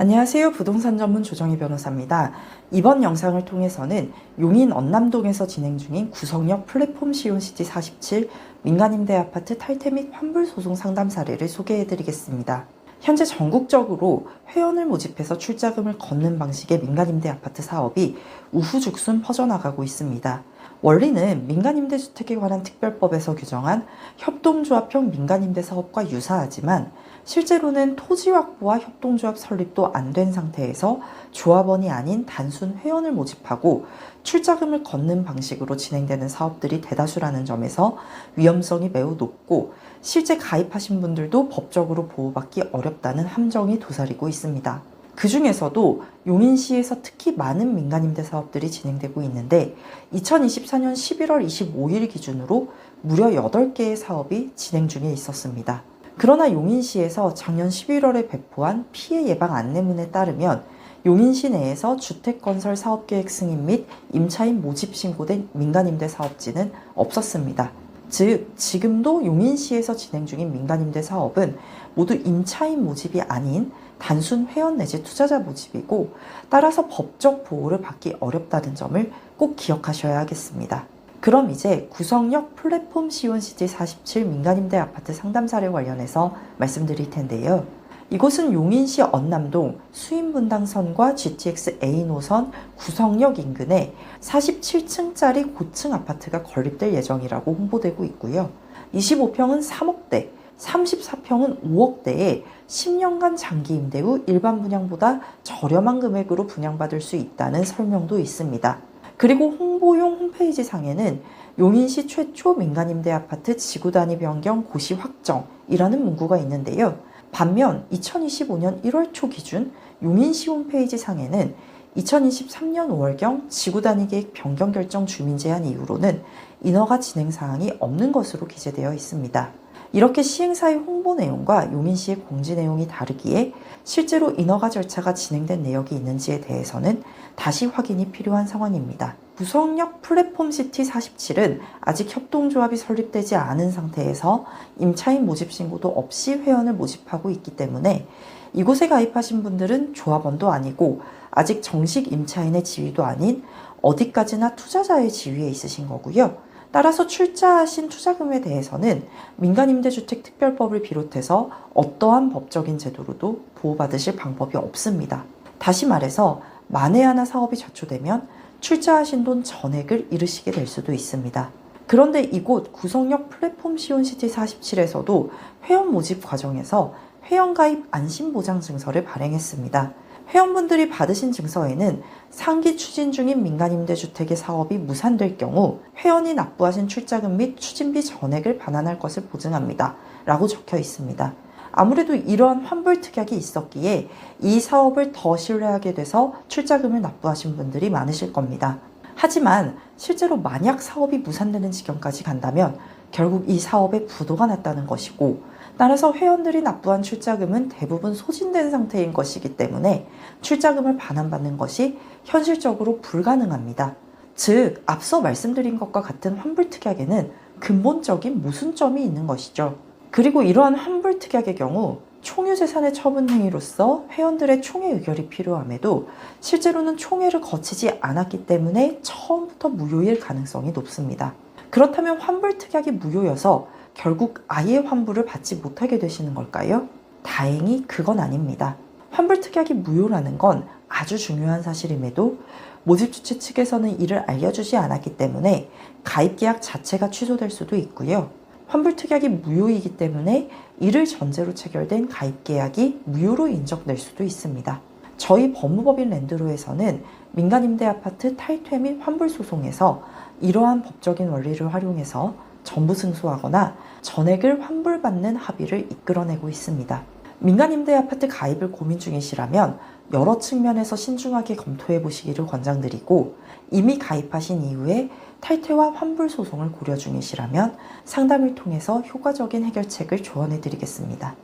안녕하세요. 부동산 전문 조정희 변호사입니다. 이번 영상을 통해서는 용인 언남동에서 진행 중인 구성역 플랫폼 시온시티 47 민간임대 아파트 탈퇴 및 환불 소송 상담 사례를 소개해 드리겠습니다. 현재 전국적으로 회원을 모집해서 출자금을 걷는 방식의 민간임대 아파트 사업이 우후죽순 퍼져나가고 있습니다. 원리는 민간임대주택에 관한 특별법에서 규정한 협동조합형 민간임대 사업과 유사하지만 실제로는 토지 확보와 협동조합 설립도 안 된 상태에서 조합원이 아닌 단순 회원을 모집하고 출자금을 걷는 방식으로 진행되는 사업들이 대다수라는 점에서 위험성이 매우 높고 실제 가입하신 분들도 법적으로 보호받기 어렵다는 함정이 도사리고 있습니다. 그 중에서도 용인시에서 특히 많은 민간임대 사업들이 진행되고 있는데 2024년 11월 25일 기준으로 무려 8개의 사업이 진행 중에 있었습니다. 그러나 용인시에서 작년 11월에 배포한 피해 예방 안내문에 따르면 용인시 내에서 주택건설 사업계획 승인 및 임차인 모집 신고된 민간임대 사업지는 없었습니다. 즉, 지금도 용인시에서 진행 중인 민간임대 사업은 모두 임차인 모집이 아닌 단순 회원 내지 투자자 모집이고 따라서 법적 보호를 받기 어렵다는 점을 꼭 기억하셔야 하겠습니다. 그럼 이제 구성역 플랫폼 시온시티 47 민간임대 아파트 상담 사례 관련해서 말씀드릴 텐데요. 이곳은 용인시 언남동 수인분당선과 GTX A 노선 구성역 인근에 47층짜리 고층 아파트가 건립될 예정이라고 홍보되고 있고요. 25평은 3억대, 34평은 5억대에 10년간 장기 임대 후 일반 분양보다 저렴한 금액으로 분양받을 수 있다는 설명도 있습니다. 그리고 홍보용 홈페이지 상에는 용인시 최초 민간임대 아파트 지구 단위 변경 고시 확정이라는 문구가 있는데요. 반면 2025년 1월 초 기준 용인시 홈페이지 상에는 2023년 5월경 지구 단위 계획 변경 결정 주민 제한 이후로는 인허가 진행 사항이 없는 것으로 기재되어 있습니다. 이렇게 시행사의 홍보 내용과 용인시의 공지 내용이 다르기에 실제로 인허가 절차가 진행된 내역이 있는지에 대해서는 다시 확인이 필요한 상황입니다. 구성역 플랫폼 시티 47은 아직 협동조합이 설립되지 않은 상태에서 임차인 모집 신고도 없이 회원을 모집하고 있기 때문에 이곳에 가입하신 분들은 조합원도 아니고 아직 정식 임차인의 지위도 아닌 어디까지나 투자자의 지위에 있으신 거고요. 따라서 출자하신 투자금에 대해서는 민간임대주택특별법을 비롯해서 어떠한 법적인 제도로도 보호받으실 방법이 없습니다. 다시 말해서 만에 하나 사업이 좌초되면 출자하신 돈 전액을 잃으시게 될 수도 있습니다. 그런데 이곳 구성역 플랫폼 시온시티 47에서도 회원 모집 과정에서 회원가입 안심보장증서를 발행했습니다. 회원분들이 받으신 증서에는 상기 추진 중인 민간임대주택의 사업이 무산될 경우 회원이 납부하신 출자금 및 추진비 전액을 반환할 것을 보증합니다. 라고 적혀 있습니다. 아무래도 이러한 환불특약이 있었기에 이 사업을 더 신뢰하게 돼서 출자금을 납부하신 분들이 많으실 겁니다. 하지만 실제로 만약 사업이 무산되는 지경까지 간다면 결국 이 사업에 부도가 났다는 것이고 따라서 회원들이 납부한 출자금은 대부분 소진된 상태인 것이기 때문에 출자금을 반환받는 것이 현실적으로 불가능합니다. 즉, 앞서 말씀드린 것과 같은 환불특약에는 근본적인 모순점이 있는 것이죠. 그리고 이러한 환불특약의 경우 총유재산의 처분 행위로서 회원들의 총회 의결이 필요함에도 실제로는 총회를 거치지 않았기 때문에 처음부터 무효일 가능성이 높습니다. 그렇다면 환불특약이 무효여서 결국 아예 환불을 받지 못하게 되시는 걸까요? 다행히 그건 아닙니다. 환불특약이 무효라는 건 아주 중요한 사실임에도 모집주체 측에서는 이를 알려주지 않았기 때문에 가입계약 자체가 취소될 수도 있고요. 환불특약이 무효이기 때문에 이를 전제로 체결된 가입계약이 무효로 인정될 수도 있습니다. 저희 법무법인 랜드로에서는 민간임대 아파트 탈퇴 및 환불 소송에서 이러한 법적인 원리를 활용해서 전부 승소하거나 전액을 환불받는 합의를 이끌어내고 있습니다. 민간임대 아파트 가입을 고민 중이시라면 여러 측면에서 신중하게 검토해 보시기를 권장드리고 이미 가입하신 이후에 탈퇴와 환불 소송을 고려 중이시라면 상담을 통해서 효과적인 해결책을 조언해 드리겠습니다.